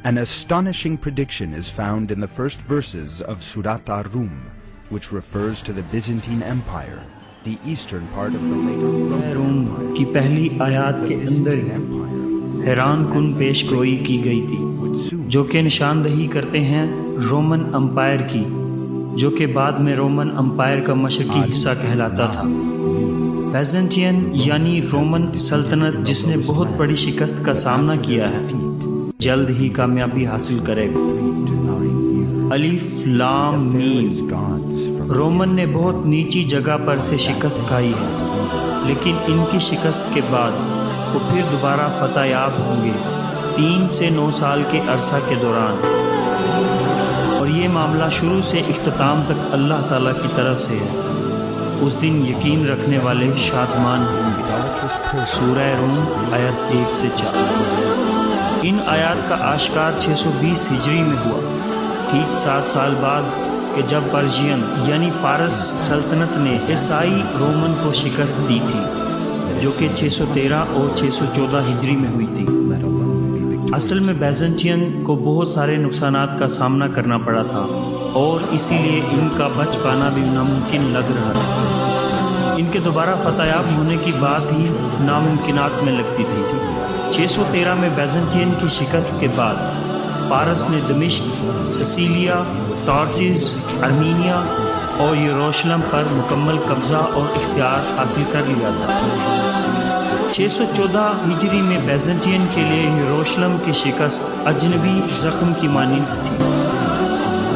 An astonishing prediction is found in the first verses of Surat Ar-Rum, which refers to the Byzantine Empire, the eastern part of the later روم کی پہلی آیات کے اندر حیران کن پیش گوئی کی گئی تھی جو کہ نشاندہی کرتے ہیں رومن امپائر کی، جو کہ بعد میں رومن امپائر کا مشرقی حصہ کہلاتا تھا۔ بیزنٹین یعنی رومن سلطنت جس نے بہت بڑی شکست کا سامنا کیا ہے، جلد ہی کامیابی حاصل کرے گا۔ الف لام میم، رومن نے بہت نیچی جگہ پر سے شکست کھائی ہے، لیکن ان کی شکست کے بعد وہ پھر دوبارہ فتح یاب ہوں گے 3 سے 9 سال کے عرصہ کے دوران، اور یہ معاملہ شروع سے اختتام تک اللہ تعالیٰ کی طرف سے ہے۔ اس دن یقین رکھنے والے شادمان ہوں گے۔ سورہ روم آیت 1 سے 4۔ ان آیات کا آشکار 620 ہجری میں ہوا، ٹھیک 7 سال بعد کہ جب پرشین یعنی پارس سلطنت نے عیسائی رومن کو شکست دی تھی، جو کہ 613 اور 614 ہجری میں ہوئی تھی۔ اصل میں بیزنٹین کو بہت سارے نقصانات کا سامنا کرنا پڑا تھا، اور اسی لیے ان کا بچ پانا بھی ناممکن لگ رہا تھا۔ ان کے دوبارہ فتح یاب ہونے کی بات ہی ناممکنات میں لگتی تھی۔ 613 میں بیزنٹین کی شکست کے بعد پارس نے دمشق، سسیلیا، ٹارسیز، ارمینیا اور یروشلم پر مکمل قبضہ اور اختیار حاصل کر لیا تھا۔ 614 ہجری میں بیزنٹین کے لیے یروشلم کی شکست اجنبی زخم کی مانند تھی۔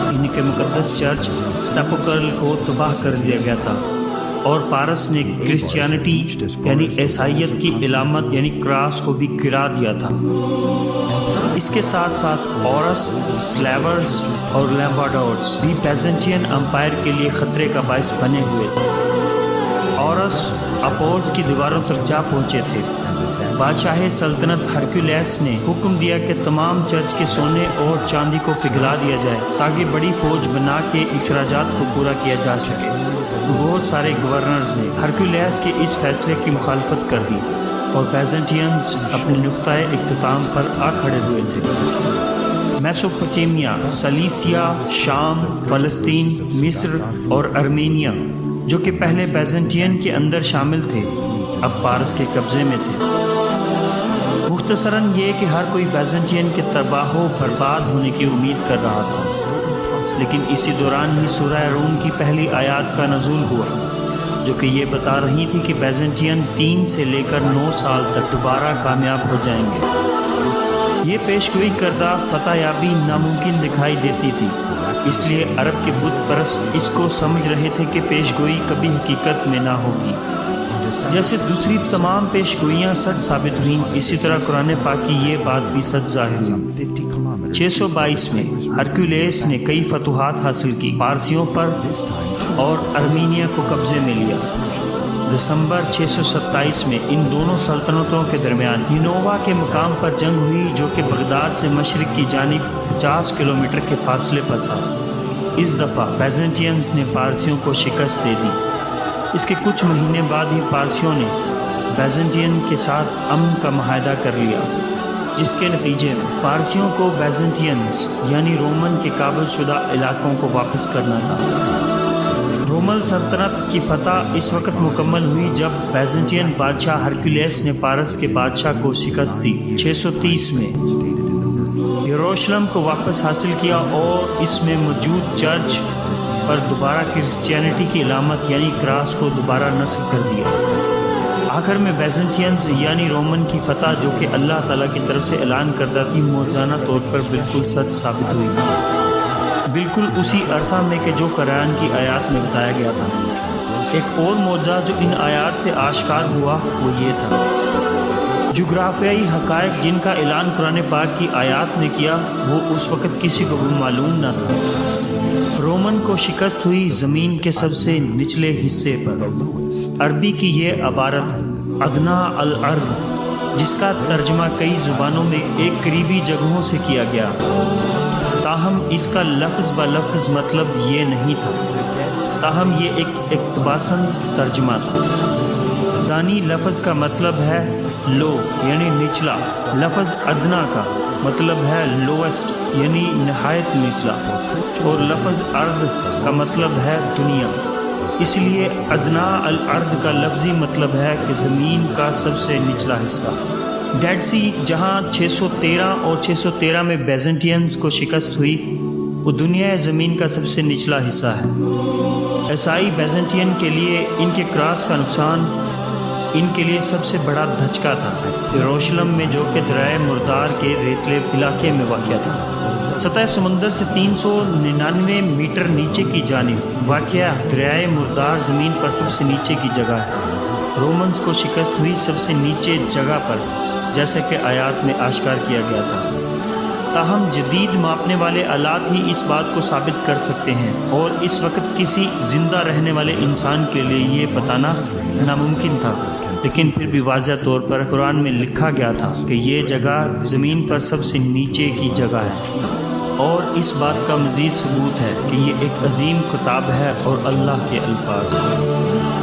ان کے مقدس چرچ سیپوکرل کو تباہ کر دیا گیا تھا، اور پارس نے کرسچینٹی یعنی عیسائیت کی علامت یعنی کراس کو بھی گرا دیا تھا۔ اس کے ساتھ ساتھ اورس، سلیورز اور لیمبارڈورز بھی بیزنٹین امپائر کے لیے خطرے کا باعث بنے ہوئے تھے۔ اورس اپورس کی دیواروں تک جا پہنچے تھے۔ بادشاہ سلطنت ہرکولیس نے حکم دیا کہ تمام چرچ کے سونے اور چاندی کو پگھلا دیا جائے تاکہ بڑی فوج بنا کے اخراجات کو پورا کیا جا سکے۔ بہت سارے گورنرز نے ہرکولیس کے اس فیصلے کی مخالفت کر دی، اور بیزنٹینز اپنے نقطۂ اختتام پر آ کھڑے ہوئے تھے۔ میسوپوٹیمیا، سلیسیا، شام، فلسطین، مصر اور ارمینیا، جو کہ پہلے بیزنٹین کے اندر شامل تھے، اب پارس کے قبضے میں تھے۔ مختصراً یہ کہ ہر کوئی بیزنٹین کے تباہ و برباد ہونے کی امید کر رہا تھا، لیکن اسی دوران ہی سورہ روم کی پہلی آیات کا نزول ہوا، جو کہ یہ بتا رہی تھی کہ بیزنٹین 3 سے لے کر 9 سال تک دوبارہ کامیاب ہو جائیں گے۔ یہ پیش گوئی کردہ فتح یابی ناممکن دکھائی دیتی تھی، اس لیے عرب کے بت پرست اس کو سمجھ رہے تھے کہ پیش گوئی کبھی حقیقت میں نہ ہوگی۔ جیسے دوسری تمام پیش گوئیاں سچ ثابت ہوئیں، اسی طرح قرآن پاک کی یہ بات بھی سچ ظاہر ہوئی۔ 622 میں ہرکولیس نے کئی فتوحات حاصل کی، پارسیوں پر اور ارمینیا کو قبضے میں لیا۔ دسمبر 627 میں ان دونوں سلطنتوں کے درمیان نینووا کے مقام پر جنگ ہوئی، جو کہ بغداد سے مشرق کی جانب 50 کلومیٹر کے فاصلے پر تھا۔ اس دفعہ بیزنٹینز نے پارسیوں کو شکست دے دی۔ اس کے کچھ مہینے بعد ہی پارسیوں نے بیزنٹین کے ساتھ امن کا معاہدہ کر لیا، جس کے نتیجے میں پارسیوں کو بیزنٹینز یعنی رومن کے قابض شدہ علاقوں کو واپس کرنا تھا۔ رومن سلطنت کی فتح اس وقت مکمل ہوئی جب بیزنٹین بادشاہ ہرکولیس نے پارس کے بادشاہ کو شکست دی۔ 630 میں یروشلم کو واپس حاصل کیا اور اس میں موجود چرچ پر دوبارہ کرسچینٹی کی علامت یعنی کراس کو دوبارہ نصب کر دیا۔ آخر میں بیزنٹینز یعنی رومن کی فتح، جو کہ اللہ تعالیٰ کی طرف سے اعلان کردہ تھی، معجزانہ طور پر بالکل سچ ثابت ہوئی، بالکل اسی عرصہ میں کہ جو قرآن کی آیات میں بتایا گیا تھا۔ ایک اور معجزہ جو ان آیات سے آشکار ہوا وہ یہ تھا۔ جغرافیائی حقائق جن کا اعلان قرآن پاک کی آیات نے کیا، وہ اس وقت کسی کو بھی معلوم نہ تھا۔ رومن کو شکست ہوئی زمین کے سب سے نچلے حصے پر۔ عربی کی یہ عبارت ادنا الارض، جس کا ترجمہ کئی زبانوں میں ایک قریبی جگہوں سے کیا گیا، تاہم اس کا لفظ بہ لفظ مطلب یہ نہیں تھا، تاہم یہ ایک اقتباساً ترجمہ تھا۔ دانی لفظ کا مطلب ہے لو یعنی نچلا، لفظ ادنا کا مطلب ہے لویسٹ یعنی نہایت نچلا، اور لفظ ارض کا مطلب ہے دنیا، اس لیے ادنا الارض کا لفظی مطلب ہے کہ زمین کا سب سے نچلا حصہ۔ ڈیڈ سی جہاں 613 اور 613 میں بیزنٹینز کو شکست ہوئی، وہ دنیا زمین کا سب سے نچلا حصہ ہے۔ عیسائی بیزنٹین کے لیے ان کے کراس کا نقصان ان کے لیے سب سے بڑا دھچکا تھا۔ یروشلم میں جو کہ دریائے مردار کے ریتلے علاقے میں واقع تھا، سطح سمندر سے 399 میٹر نیچے کی جانب واقع دریائے مردار زمین پر سب سے نیچے کی جگہ ہے۔ رومنز کو شکست ہوئی سب سے نیچے جگہ پر، جیسا کہ آیات میں آشکار کیا گیا تھا۔ تاہم جدید ماپنے والے آلات ہی اس بات کو ثابت کر سکتے ہیں، اور اس وقت کسی زندہ رہنے والے انسان کے لیے یہ بتانا ناممکن تھا، لیکن پھر بھی واضح طور پر قرآن میں لکھا گیا تھا کہ یہ جگہ زمین پر سب سے نیچے کی جگہ ہے، اور اس بات کا مزید ثبوت ہے کہ یہ ایک عظیم کتاب ہے اور اللہ کے الفاظ ہیں۔